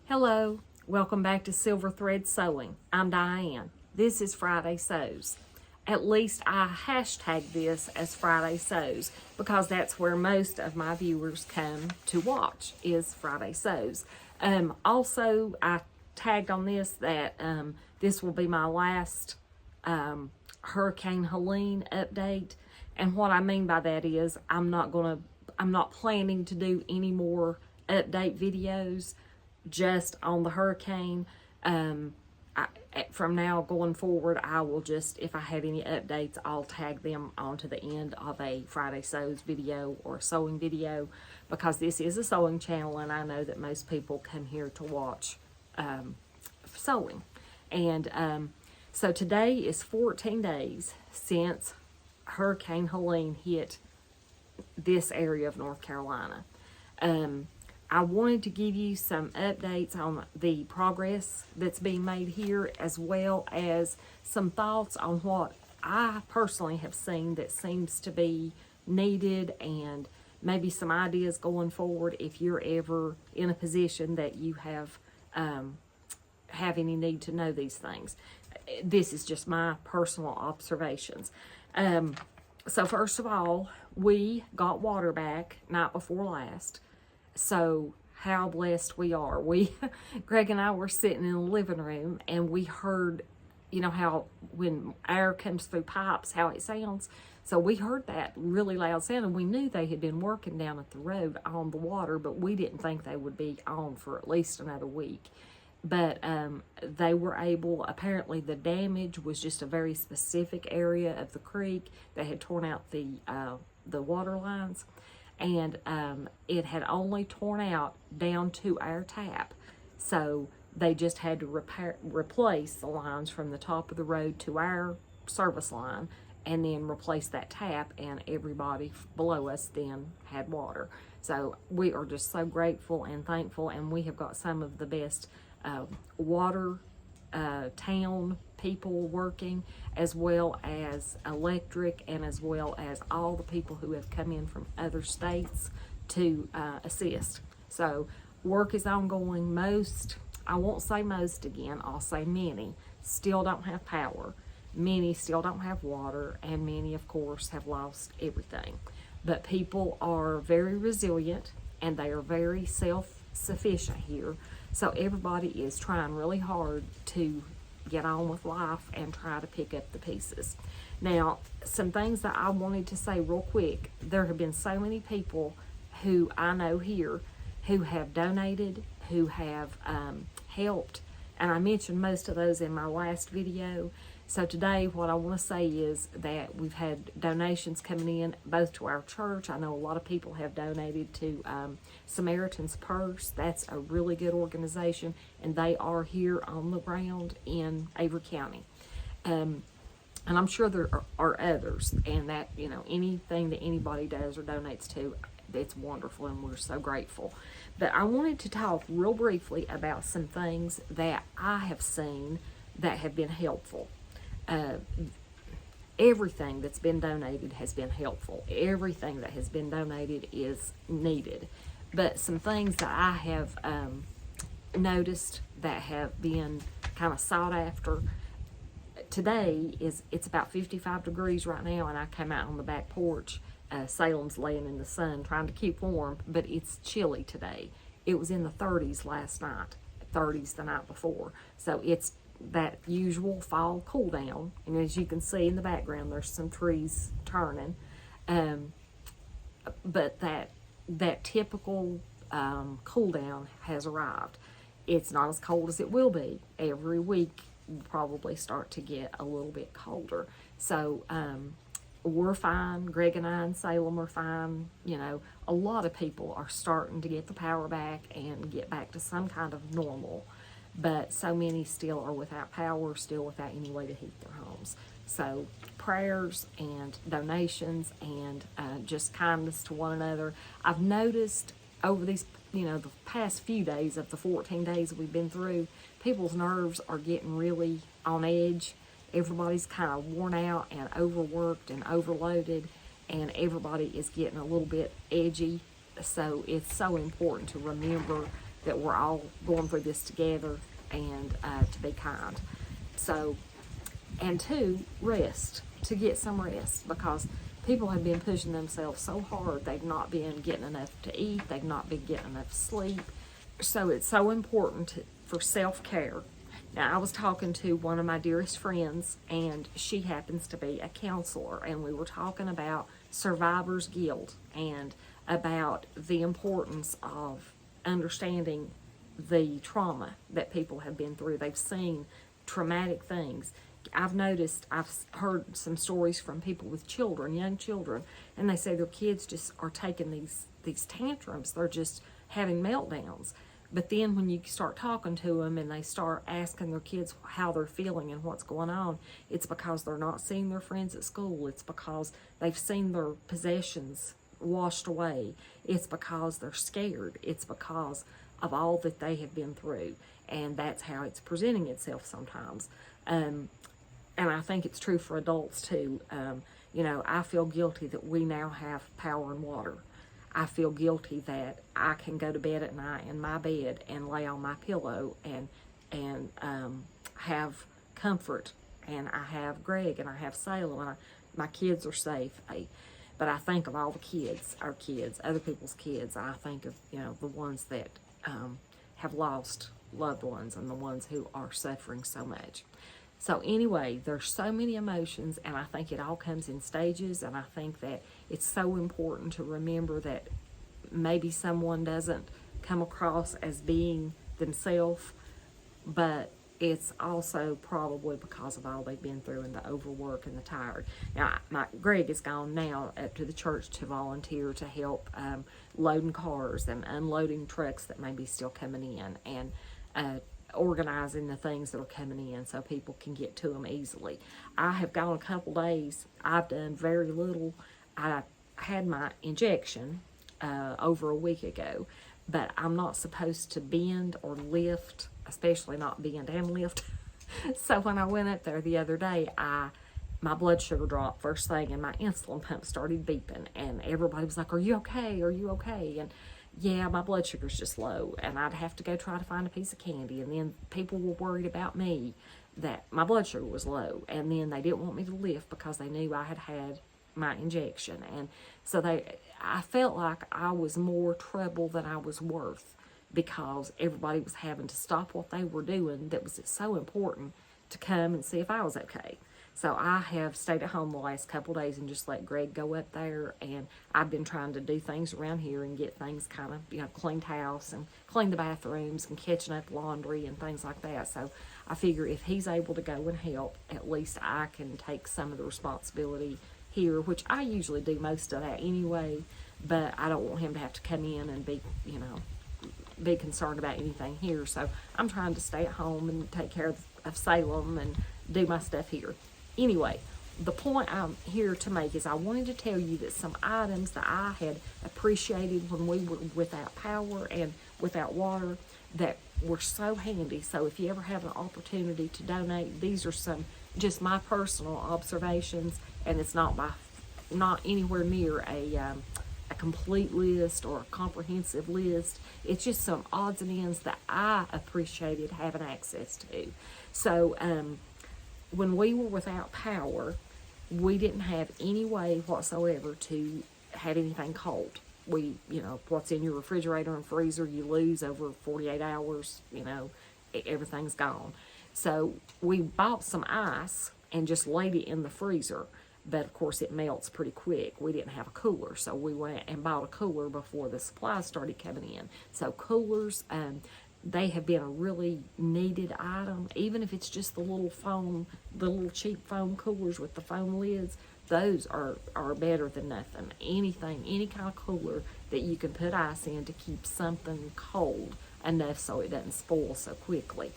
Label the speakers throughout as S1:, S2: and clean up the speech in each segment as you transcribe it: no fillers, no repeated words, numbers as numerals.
S1: Hello, welcome back to Silver Thread Sewing. I'm Diane. This is Friday Sews. At least I hashtag this as Friday Sews because that's where most of my viewers come to watch is Friday Sews. Also, I tagged on this that this will be my last Hurricane Helene update. And what I mean by that is I'm not planning to do any more update videos just on the hurricane. From now going forward, I will just, if I have any updates, I'll tag them onto the end of a Friday Sews video or a sewing video, because this is a sewing channel and I know that most people come here to watch sewing. And so today is 14 days since Hurricane Helene hit this area of North Carolina. I wanted to give you some updates on the progress that's being made here, as well as some thoughts on what I personally have seen that seems to be needed, and maybe some ideas going forward if you're ever in a position that you have any need to know these things. This is just my personal observations. So first of all, we got water back night before last. So how blessed we are. Greg and I were sitting in the living room and we heard, you know, how when air comes through pipes, how it sounds. So we heard that really loud sound, and we knew they had been working down at the road on the water, but we didn't think they would be on for at least another week. But they were able, apparently the damage was just a very specific area of the creek that had torn out the water lines. And it had only torn out down to our tap. So they just had to replace the lines from the top of the road to our service line, and then replace that tap, and everybody below us then had water. So we are just so grateful and thankful, and we have got some of the best water town people working, as well as electric, and as well as all the people who have come in from other states to assist. So work is ongoing. Most, I won't say most again, I'll say many still don't have power, many still don't have water, and many of course have lost everything. But people are very resilient and they are very self-sufficient here. So everybody is trying really hard to get on with life and try to pick up the pieces. Now, some things that I wanted to say real quick. There have been so many people who I know here who have donated, who have helped, and I mentioned most of those in my last video. So today what I want to say is that we've had donations coming in both to our church. I know a lot of people have donated to Samaritan's Purse. That's a really good organization, and they are here on the ground in Avery County. And I'm sure there are others, and that, you know, anything that anybody does or donates to, it's wonderful, and we're so grateful. But I wanted to talk real briefly about some things that I have seen that have been helpful. Everything that's been donated has been helpful. Everything that has been donated is needed. But some things that I have noticed that have been kind of sought after. Today it's about 55 degrees right now, and I came out on the back porch. Salem's laying in the sun trying to keep warm, but it's chilly today. It was in the 30s last night, 30s the night before. So it's that usual fall cool down, and as you can see in the background, there's some trees turning, but that typical cool down has arrived. It's not as cold as it will be. Every week we'll probably start to get a little bit colder. So we're fine. Greg and I in Salem are fine. You know, a lot of people are starting to get the power back and get back to some kind of normal. But so many still are without power, still without any way to heat their homes. So prayers and donations and just kindness to one another. I've noticed over these, you know, the past few days of the 14 days we've been through, people's nerves are getting really on edge. Everybody's kind of worn out and overworked and overloaded, and everybody is getting a little bit edgy. So it's so important to remember that we're all going through this together, and to be kind. So, and two, rest, to get some rest, because people have been pushing themselves so hard. They've not been getting enough to eat. They've not been getting enough sleep. So it's so important for self-care. Now, I was talking to one of my dearest friends, and she happens to be a counselor, and we were talking about survivor's guilt and about the importance of understanding the trauma that people have been through. They've seen traumatic things. I've noticed, I've heard some stories from people with children, young children, and they say their kids just are taking these tantrums. They're just having meltdowns. But then when you start talking to them and they start asking their kids how they're feeling and what's going on, it's because they're not seeing their friends at school. It's because they've seen their possessions washed away. It's because they're scared. It's because of all that they have been through. And that's how it's presenting itself sometimes. And I think it's true for adults too. You know, I feel guilty that we now have power and water. I feel guilty that I can go to bed at night in my bed and lay on my pillow and have comfort. And I have Greg and I have Salem and my kids are safe. But I think of all the kids, our kids, other people's kids. I think of, you know, the ones that have lost loved ones and the ones who are suffering so much. So anyway, there's so many emotions, and I think it all comes in stages, and I think that it's so important to remember that maybe someone doesn't come across as being themselves, but it's also probably because of all they've been through and the overwork and the tired. Now, Greg is gone now up to the church to volunteer to help loading cars and unloading trucks that may be still coming in, and organizing the things that are coming in so people can get to them easily. I have gone a couple days. I've done very little. I had my injection over a week ago, but I'm not supposed to bend or lift, especially not bend and lift. So when I went up there the other day, my blood sugar dropped first thing, and my insulin pump started beeping, and everybody was like, "Are you okay? Are you okay?" And yeah, my blood sugar's just low, and I'd have to go try to find a piece of candy, and then people were worried about me that my blood sugar was low, and then they didn't want me to lift because they knew I had had my injection, and so I felt like I was more trouble than I was worth, because everybody was having to stop what they were doing that was so important to come and see if I was okay. So I have stayed at home the last couple of days and just let Greg go up there, and I've been trying to do things around here and get things kind of, you know, cleaned house and clean the bathrooms and catching up laundry and things like that. So I figure if he's able to go and help, at least I can take some of the responsibility here, which I usually do most of that anyway, but I don't want him to have to come in and be, you know, be concerned about anything here. So I'm trying to stay at home and take care of Salem and do my stuff here. Anyway, the point I'm here to make is I wanted to tell you that some items that I had appreciated when we were without power and without water that were so handy. So if you ever have an opportunity to donate, these are some just my personal observations, and it's not anywhere near a complete list or a comprehensive list. It's just some odds and ends that I appreciated having access to. So when we were without power, we didn't have any way whatsoever to have anything cold. You know, what's in your refrigerator and freezer, you lose over 48 hours, you know, everything's gone. So we bought some ice and just laid it in the freezer, but of course it melts pretty quick. We didn't have a cooler, so we went and bought a cooler before the supplies started coming in. So coolers, they have been a really needed item, even if it's just the little cheap foam coolers with the foam lids. Those are better than nothing. Any kind of cooler that you can put ice in to keep something cold enough so it doesn't spoil so quickly.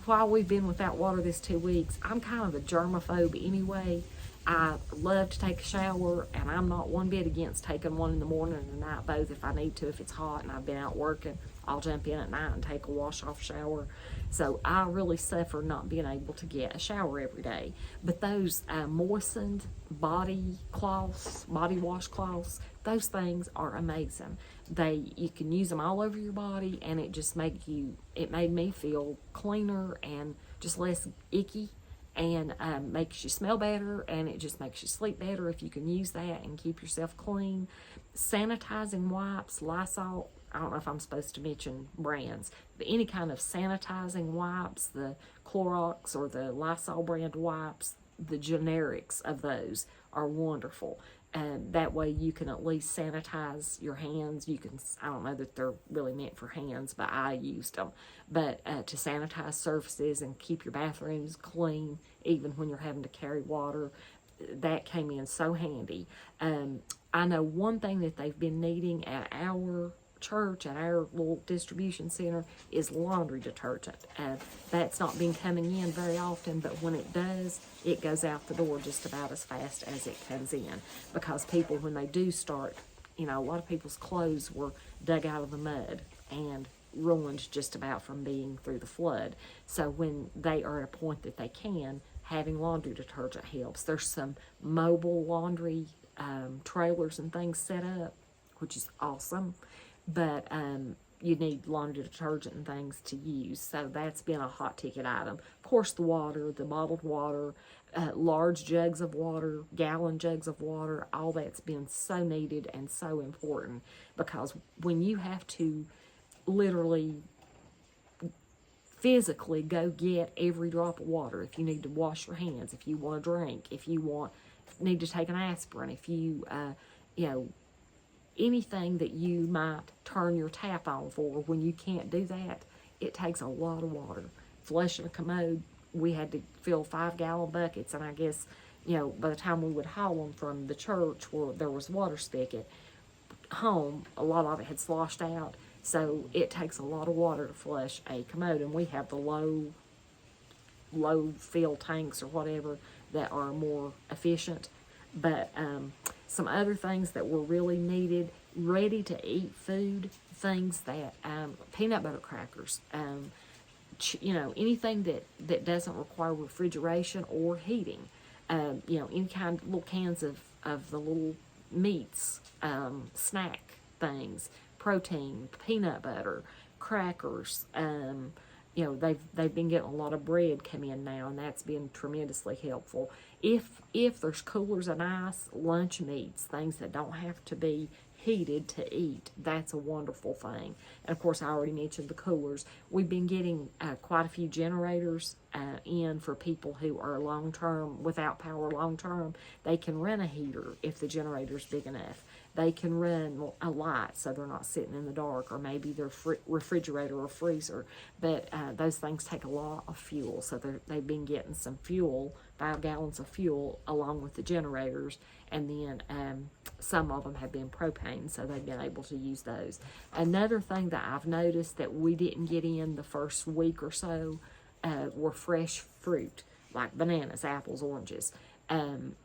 S1: While we've been without water this 2 weeks, I'm kind of a germaphobe anyway. I love to take a shower, and I'm not one bit against taking one in the morning and the night both if I need to, if it's hot and I've been out working. I'll jump in at night and take a wash-off shower. So I really suffer not being able to get a shower every day. But those moistened body cloths, body washcloths, those things are amazing. You can use them all over your body, and it made me feel cleaner and just less icky, and makes you smell better, and it just makes you sleep better if you can use that and keep yourself clean. Sanitizing wipes, Lysol, I don't know if I'm supposed to mention brands, but any kind of sanitizing wipes, the Clorox or the Lysol brand wipes, the generics of those are wonderful. And that way you can at least sanitize your hands. I don't know that they're really meant for hands, but I used them. But to sanitize surfaces and keep your bathrooms clean, even when you're having to carry water, that came in so handy. I know one thing that they've been needing at our church, at our little distribution center, is laundry detergent. That's not been coming in very often, but when it does, it goes out the door just about as fast as it comes in, because people, when they do start, a lot of people's clothes were dug out of the mud and ruined just about from being through the flood. So when they are at a point that they can, having laundry detergent helps. There's some mobile laundry trailers and things set up, which is awesome. But you need laundry detergent and things to use. So that's been a hot ticket item. Of course, the water, the bottled water, large jugs of water, gallon jugs of water, all that's been so needed and so important, because when you have to literally physically go get every drop of water, if you need to wash your hands, if you want to drink, if you need to take an aspirin, if you, anything that you might turn your tap on for, when you can't do that, it takes a lot of water. Flushing a commode, we had to fill 5-gallon buckets, and I guess, by the time we would haul them from the church where there was water spigot home, a lot of it had sloshed out, so it takes a lot of water to flush a commode, and we have the low fill tanks or whatever that are more efficient. But some other things that were really needed, ready to eat food, things that, peanut butter crackers, anything that doesn't require refrigeration or heating, any kind of little cans of the little meats, snack things, protein, peanut butter, crackers, they've been getting a lot of bread come in now, and that's been tremendously helpful. If there's coolers and ice, lunch meats, things that don't have to be heated to eat, that's a wonderful thing. And of course, I already mentioned the coolers. We've been getting quite a few generators in for people who are without power long-term. They can run a heater if the generator's big enough. They can run a light so they're not sitting in the dark, or maybe their refrigerator or freezer. But those things take a lot of fuel, so they've been getting some fuel, 5 gallons of fuel, along with the generators. And then some of them have been propane, so they've been able to use those. Another thing that I've noticed that we didn't get in the first week or so were fresh fruit, like bananas, apples, oranges.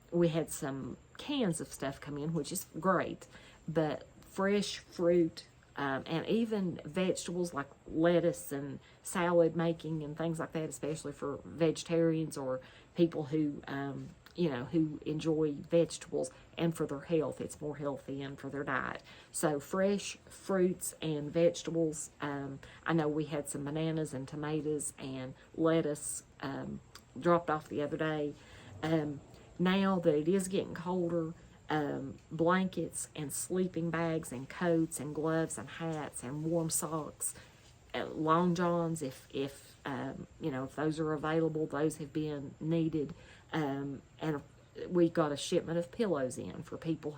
S1: We had some cans of stuff come in, which is great, but fresh fruit and even vegetables like lettuce and salad making and things like that, especially for vegetarians or people who who enjoy vegetables, and for their health, it's more healthy, and for their diet. So fresh fruits and vegetables. I know we had some bananas and tomatoes and lettuce dropped off the other day. Now that it is getting colder, blankets and sleeping bags and coats and gloves and hats and warm socks, long johns, if those are available, those have been needed. And we got a shipment of pillows in for people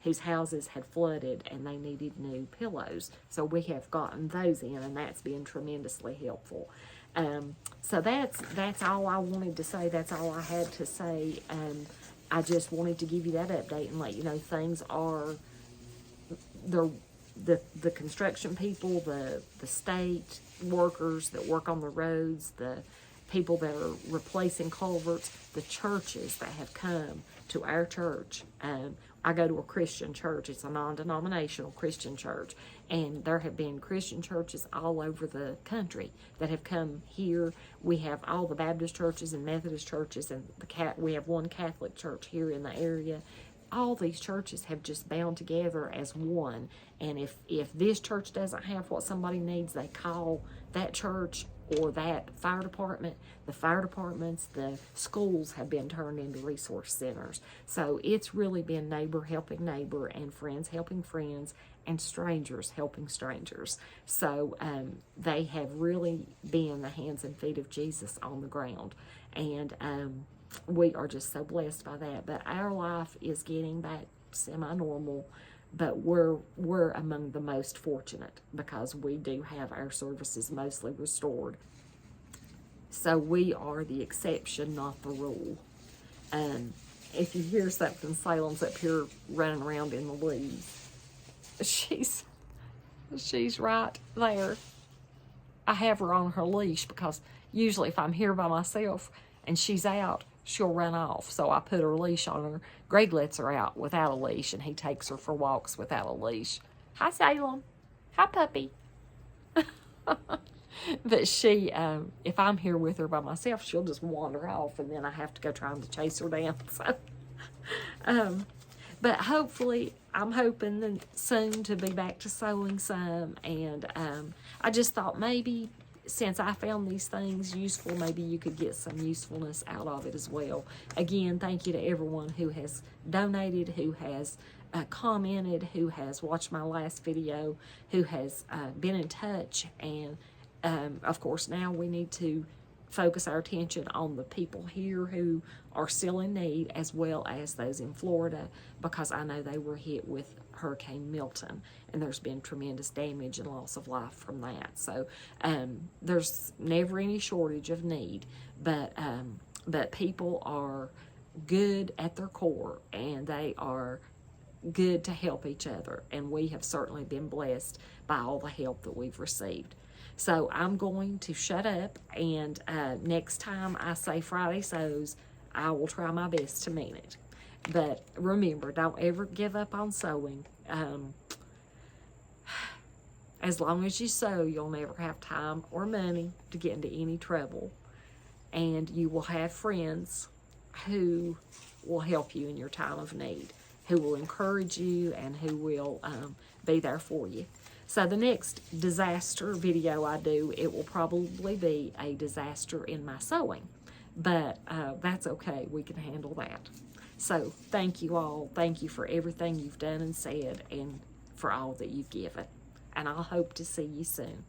S1: whose houses had flooded and they needed new pillows. So we have gotten those in, and that's been tremendously helpful. So that's all I wanted to say. That's all I had to say. I just wanted to give you that update and let you know things are, the construction people, the state workers that work on the roads, the people that are replacing culverts, the churches that have come to our church. I go to a Christian church. It's a non-denominational Christian church. And there have been Christian churches all over the country that have come here. We have all the Baptist churches and Methodist churches, and we have one Catholic church here in the area. All these churches have just bound together as one. And if this church doesn't have what somebody needs, they call that church or that fire department. The fire departments, the schools have been turned into resource centers. So it's really been neighbor helping neighbor, and friends helping friends, and strangers helping strangers. So they have really been the hands and feet of Jesus on the ground. And we are just so blessed by that. But our life is getting back semi-normal, but we're among the most fortunate because we do have our services mostly restored. So we are the exception, not the rule. If you hear something, Salem's up here running around in the leaves. She's right there. I have her on her leash because usually if I'm here by myself and she's out, she'll run off. So I put her leash on her. Greg lets her out without a leash, and he takes her for walks without a leash. Hi, Salem. Hi, puppy. But she, if I'm here with her by myself, she'll just wander off, and then I have to go trying to chase her down. So, but hopefully, I'm hoping that soon to be back to sewing some, and I just thought maybe since I found these things useful, maybe you could get some usefulness out of it as well. Again, thank you to everyone who has donated, who has commented, who has watched my last video, who has been in touch. And of course, now we need to focus our attention on the people here who are still in need, as well as those in Florida, because I know they were hit with Hurricane Milton, and there's been tremendous damage and loss of life from that. So there's never any shortage of need, but people are good at their core, and they are good to help each other, and we have certainly been blessed by all the help that we've received. So I'm going to shut up, and next time I say Friday Sews, I will try my best to mean it. But remember, don't ever give up on sewing. As long as you sew, you'll never have time or money to get into any trouble. And you will have friends who will help you in your time of need, who will encourage you, and who will be there for you. So the next disaster video I do, it will probably be a disaster in my sewing. But that's okay. We can handle that. So thank you all. Thank you for everything you've done and said, and for all that you've given. And I'll hope to see you soon.